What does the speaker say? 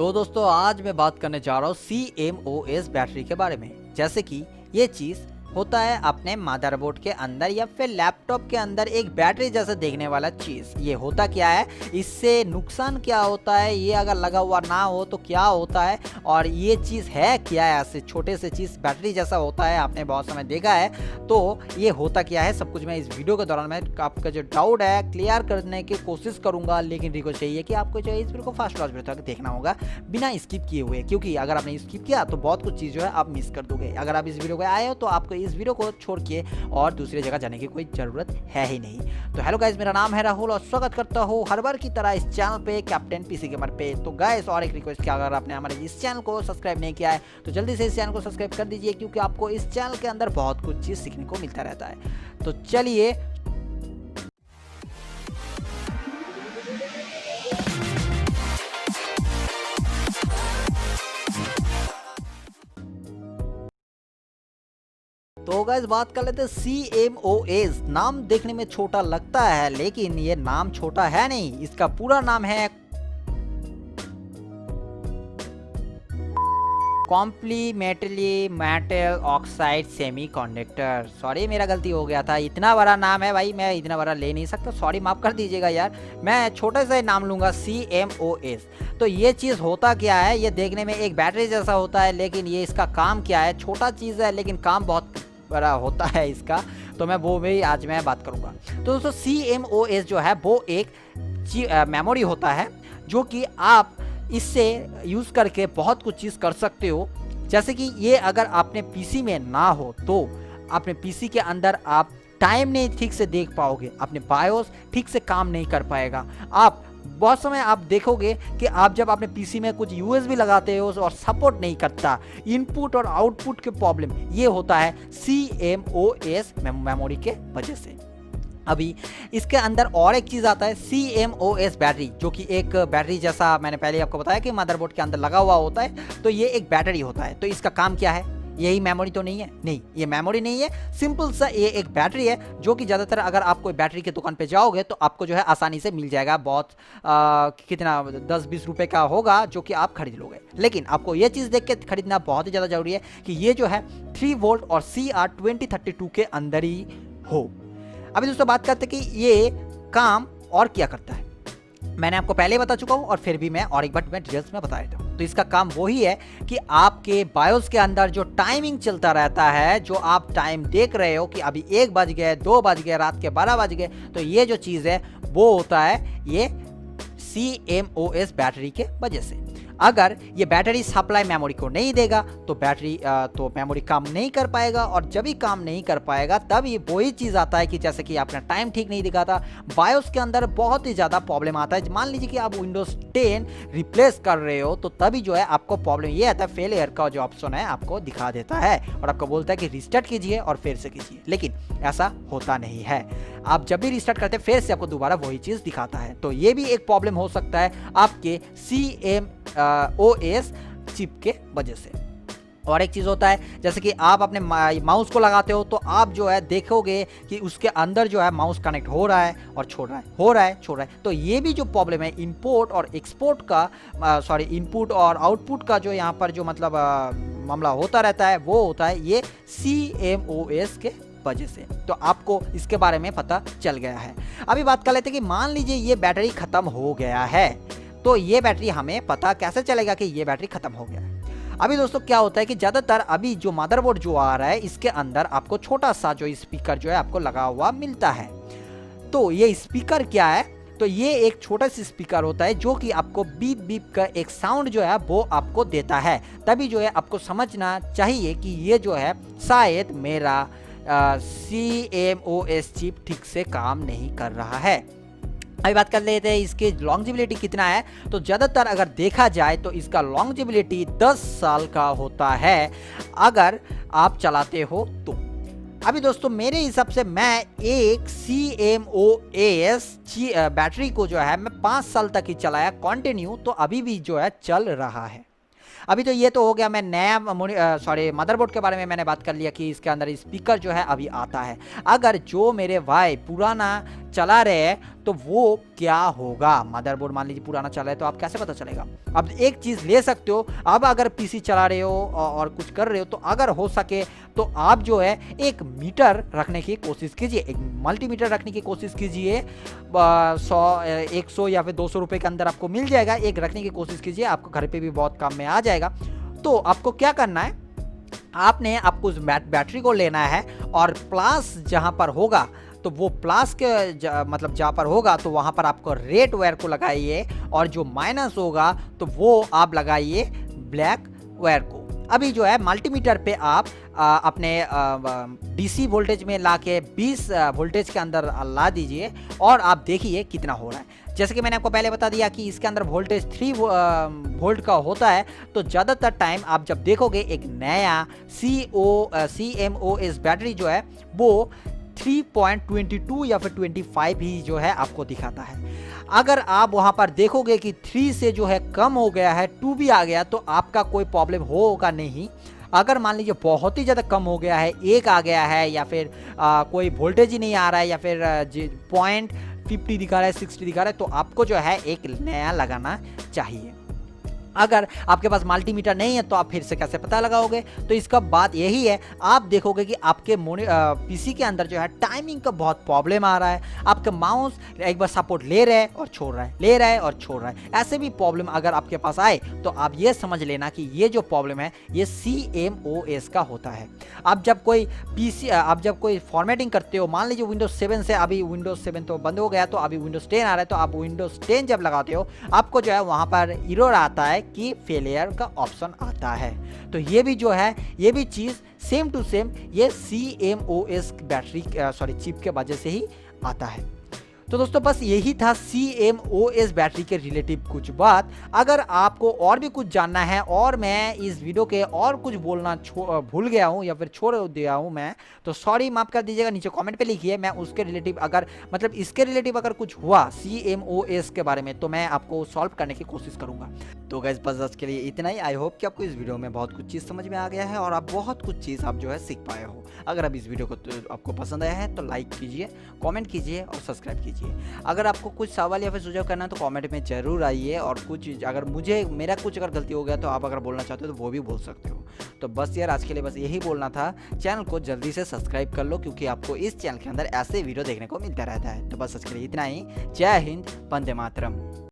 तो दोस्तों आज मैं बात करने जा रहा हूँ CMOS बैटरी के बारे में। जैसे कि ये चीज़ होता है अपने मदरबोर्ड के अंदर या फिर लैपटॉप के अंदर एक बैटरी जैसा देखने वाला चीज़। ये होता क्या है, इससे नुकसान क्या होता है, ये अगर लगा हुआ ना हो तो क्या होता है, और ये चीज़ है क्या है। ऐसे छोटे से चीज़ बैटरी जैसा होता है, आपने बहुत समय देखा है। तो ये होता क्या है, सब कुछ मैं इस वीडियो के दौरान मैं आपका जो डाउट है क्लियर करने की कोशिश करूँगा। लेकिन रिक्वेस्ट यही है कि आपको जो है इस वीडियो को फास्ट वॉच तक देखना होगा बिना स्किप किए हुए, क्योंकि अगर आपने स्किप किया तो बहुत कुछ चीज़ जो है आप मिस कर दोगे। अगर आप इस वीडियो को आए हो तो आपको इस वीडियो को छोड़ के और दूसरी जगह जाने की कोई ज़रूरत है ही नहीं। तो हेलो गाइस, मेरा नाम है राहुल और स्वागत करता हूँ हर बार की तरह इस चैनल पे कैप्टन पीसी गेमर पे। तो गाइस और एक रिक्वेस्ट, कि अगर आपने हमारे इस चैनल को सब्सक्राइब नहीं किया है तो जल्दी से इस चैनल को सब्सक्राइब कर दीजिए, क्योंकि आपको इस चैनल के अंदर बहुत कुछ चीज़ सीखने को मिलता रहता है। तो चलिए तो गाइस बात कर लेते हैं CMOS। नाम देखने में छोटा लगता है, लेकिन ये नाम छोटा है नहीं। इसका पूरा नाम है complementary metal oxide semiconductor. Sorry, मेरा गलती हो गया था। इतना बड़ा नाम है भाई, मैं इतना बड़ा ले नहीं सकता। सॉरी, माफ कर दीजिएगा यार। मैं छोटा सा ही नाम लूंगा CMOS। तो ये चीज़ होता क्या है, ये देखने में एक बैटरी जैसा होता है, लेकिन ये इसका काम क्या है। छोटा चीज़ है लेकिन काम बहुत बड़ा होता है इसका। तो मैं वो भी आज मैं बात करूँगा। तो दोस्तों CMOS जो है वो एक मेमोरी होता है, जो कि आप इससे यूज़ करके बहुत कुछ चीज़ कर सकते हो। जैसे कि ये अगर आपने पीसी में ना हो तो अपने पीसी के अंदर आप टाइम नहीं ठीक से देख पाओगे, अपने बायोस ठीक से काम नहीं कर पाएगा। आप बहुत समय आप देखोगे कि आप जब अपने पीसी में कुछ यूएसबी लगाते हो और सपोर्ट नहीं करता, इनपुट और आउटपुट के प्रॉब्लम, ये होता है CMOS मेमोरी के वजह से। अभी इसके अंदर और एक चीज़ आता है CMOS बैटरी, जो कि एक बैटरी जैसा मैंने पहले आपको बताया कि मदरबोर्ड के अंदर लगा हुआ होता है। तो ये एक बैटरी होता है। तो इसका काम क्या है, यही मेमोरी तो नहीं है? नहीं, ये मेमोरी नहीं है। सिंपल सा ये एक बैटरी है, जो कि ज़्यादातर अगर आप कोई बैटरी की दुकान पे जाओगे तो आपको जो है आसानी से मिल जाएगा। बहुत कितना 10-20 रुपए का होगा, जो कि आप खरीद लोगे। लेकिन आपको ये चीज़ देख के खरीदना बहुत ही ज़्यादा ज़रूरी है कि ये जो है 3 वोल्ट और CR2032 के अंदर ही हो। अभी दोस्तों बात करते हैं कि ये काम और क्या करता है। मैंने आपको पहले बता चुका हूँ और फिर भी मैं और एक बार मैं डिटेल्स में बता देता हूँ। तो इसका काम वही है कि आपके बायोस के अंदर जो टाइमिंग चलता रहता है, जो आप टाइम देख रहे हो कि अभी 1 बज गए, 2 बज गए, रात के 12 बज गए, तो ये जो चीज़ है वो होता है ये CMOS बैटरी के वजह से। अगर ये बैटरी सप्लाई मेमोरी को नहीं देगा तो मेमोरी काम नहीं कर पाएगा, और जब भी काम नहीं कर पाएगा तभी वही चीज़ आता है कि जैसे कि आपने टाइम ठीक नहीं दिखाता, बायोस के अंदर बहुत ही ज़्यादा प्रॉब्लम आता है। मान लीजिए कि आप विंडोज 10 रिप्लेस कर रहे हो, तो तभी जो है आपको प्रॉब्लम ये आता है, फेलियर का जो ऑप्शन है आपको दिखा देता है और आपको बोलता है कि रिस्टार्ट कीजिए और फिर से कीजिए। लेकिन ऐसा होता नहीं है। आप जब भी रिस्टार्ट करते हैं फिर से आपको दोबारा वही चीज़ दिखाता है। तो ये भी एक प्रॉब्लम हो सकता है आपके CMOS चिप के वजह से। और एक चीज़ होता है, जैसे कि आप अपने माउस को लगाते हो तो आप जो है देखोगे कि उसके अंदर जो है माउस कनेक्ट हो रहा है और छोड़ रहा है, हो रहा है छोड़ रहा है। तो ये भी जो प्रॉब्लम है इनपुट और एक्सपोर्ट का, इनपुट और आउटपुट का जो यहाँ पर जो मतलब मामला होता रहता है, वो होता है ये CMOS के वजह से। तो आपको इसके बारे में पता चल गया है। अभी बात कर लेते हैं कि मान लीजिए ये बैटरी ख़त्म हो गया है, तो ये बैटरी हमें पता कैसे चलेगा कि ये बैटरी ख़त्म हो गया है। अभी दोस्तों क्या होता है कि ज़्यादातर अभी जो मदरबोर्ड जो आ रहा है, इसके अंदर आपको छोटा सा जो स्पीकर जो है आपको लगा हुआ मिलता है। तो ये स्पीकर क्या है, तो ये एक छोटा सा स्पीकर होता है जो कि आपको बीप बीप का एक साउंड जो है वो आपको देता है। तभी जो है आपको समझना चाहिए कि ये जो है शायद मेरा CMOS चिप ठीक से काम नहीं कर रहा है। अभी बात कर लेते हैं इसकी लॉन्जिबिलिटी कितना है। तो ज़्यादातर अगर देखा जाए तो इसका लॉन्जिबिलिटी 10 साल का होता है अगर आप चलाते हो तो। अभी दोस्तों मेरे हिसाब से मैं एक CMOS बैटरी को जो है मैं 5 साल तक ही चलाया कंटिन्यू, तो अभी भी जो है चल रहा है। अभी तो ये तो हो गया, मैं नया मदरबोर्ड के बारे में मैंने बात कर लिया कि इसके अंदर स्पीकर जो है अभी आता है। अगर जो मेरे भाई पुराना चला रहे हैं तो वो क्या होगा। मदरबोर्ड मान लीजिए पुराना चला है तो आप कैसे पता चलेगा। अब एक चीज़ ले सकते हो, अब अगर पीसी चला रहे हो और कुछ कर रहे हो तो अगर हो सके तो आप जो है एक मीटर रखने की कोशिश कीजिए, एक मल्टीमीटर रखने की कोशिश कीजिए। 100 या फिर 200 रुपये के अंदर आपको मिल जाएगा, एक रखने की कोशिश कीजिए, आपको घर पे भी बहुत काम में आ जाएगा। तो आपको क्या करना है, आपको उस बैटरी को लेना है और प्लस जहाँ पर होगा तो वो प्लस के मतलब जहाँ पर होगा तो वहाँ पर आपको रेड वायर को लगाइए, और जो माइनस होगा तो वो आप लगाइए ब्लैक वायर को। अभी जो है मल्टीमीटर पे आप अपने डीसी वोल्टेज में लाके 20 वोल्टेज के अंदर ला दीजिए और आप देखिए कितना हो रहा है। जैसे कि मैंने आपको पहले बता दिया कि इसके अंदर वोल्टेज 3 वोल्ट का होता है, तो ज़्यादातर टाइम आप जब देखोगे एक नया CMOS बैटरी जो है वो 3.22 या फिर 25 ही जो है आपको दिखाता है। अगर आप वहाँ पर देखोगे कि 3 से जो है कम हो गया है, 2 भी आ गया, तो आपका कोई प्रॉब्लम होगा नहीं। अगर मान लीजिए बहुत ही ज़्यादा कम हो गया है, 1 आ गया है या फिर कोई वोल्टेज ही नहीं आ रहा है या फिर 0.50 दिखा रहा है, 60 दिखा रहा है, तो आपको जो है एक नया लगाना चाहिए। अगर आपके पास मल्टीमीटर नहीं है तो आप फिर से कैसे पता लगाओगे, तो इसका बात यही है, आप देखोगे कि आपके पीसी के अंदर जो है टाइमिंग का बहुत प्रॉब्लम आ रहा है। आपका माउस एक बार सपोर्ट ले रहा है और छोड़ रहा है, ले रहा है और छोड़ रहा है। ऐसे भी प्रॉब्लम अगर आपके पास आए तो आप ये समझ लेना कि ये जो प्रॉब्लम है ये CMOS का होता है। आप जब कोई फॉर्मेटिंग करते हो, मान लीजिए विंडोज 7 से अभी विंडोज 7 तो बंद हो गया, तो अभी विंडोज 10 आ रहा है, तो आप विंडोज 10 जब लगाते हो आपको जो है वहाँ पर एरर आता है कि फेलियर का ऑप्शन आता है। तो ये भी जो है, ये भी चीज़ सेम टू सेम ये CMOS बैटरी चिप के वजह से ही आता है। तो दोस्तों बस यही था CMOS बैटरी के रिलेटिव कुछ बात। अगर आपको और भी कुछ जानना है और मैं इस वीडियो के और कुछ बोलना भूल गया हूँ या फिर छोड़ दिया हूँ मैं, तो सॉरी माफ़ कर दीजिएगा, नीचे कमेंट पे लिखिए। मैं उसके रिलेटिव इसके रिलेटिव अगर कुछ हुआ CMOS के बारे में तो मैं आपको सॉल्व करने की कोशिश करूँगा। तो गाइस बस आज के लिए इतना ही। आई होप कि आपको इस वीडियो में बहुत कुछ चीज़ समझ में आ गया है और आप बहुत कुछ चीज़ आप जो है सीख पाए हो। अगर आप इस वीडियो को आपको पसंद आया है तो लाइक कीजिए, कमेंट कीजिए और सब्सक्राइब कीजिए। अगर आपको कुछ सवाल या फिर सुझाव करना है तो कमेंट में ज़रूर आइए, और कुछ अगर मेरा कुछ अगर गलती हो गया तो आप अगर बोलना चाहते हो तो वो भी बोल सकते हो। तो बस यार आज के लिए बस यही बोलना था। चैनल को जल्दी से सब्सक्राइब कर लो क्योंकि आपको इस चैनल के अंदर ऐसे वीडियो देखने को मिलता रहता है। तो बस आज के लिए इतना ही। जय हिंद, वंदे मातरम।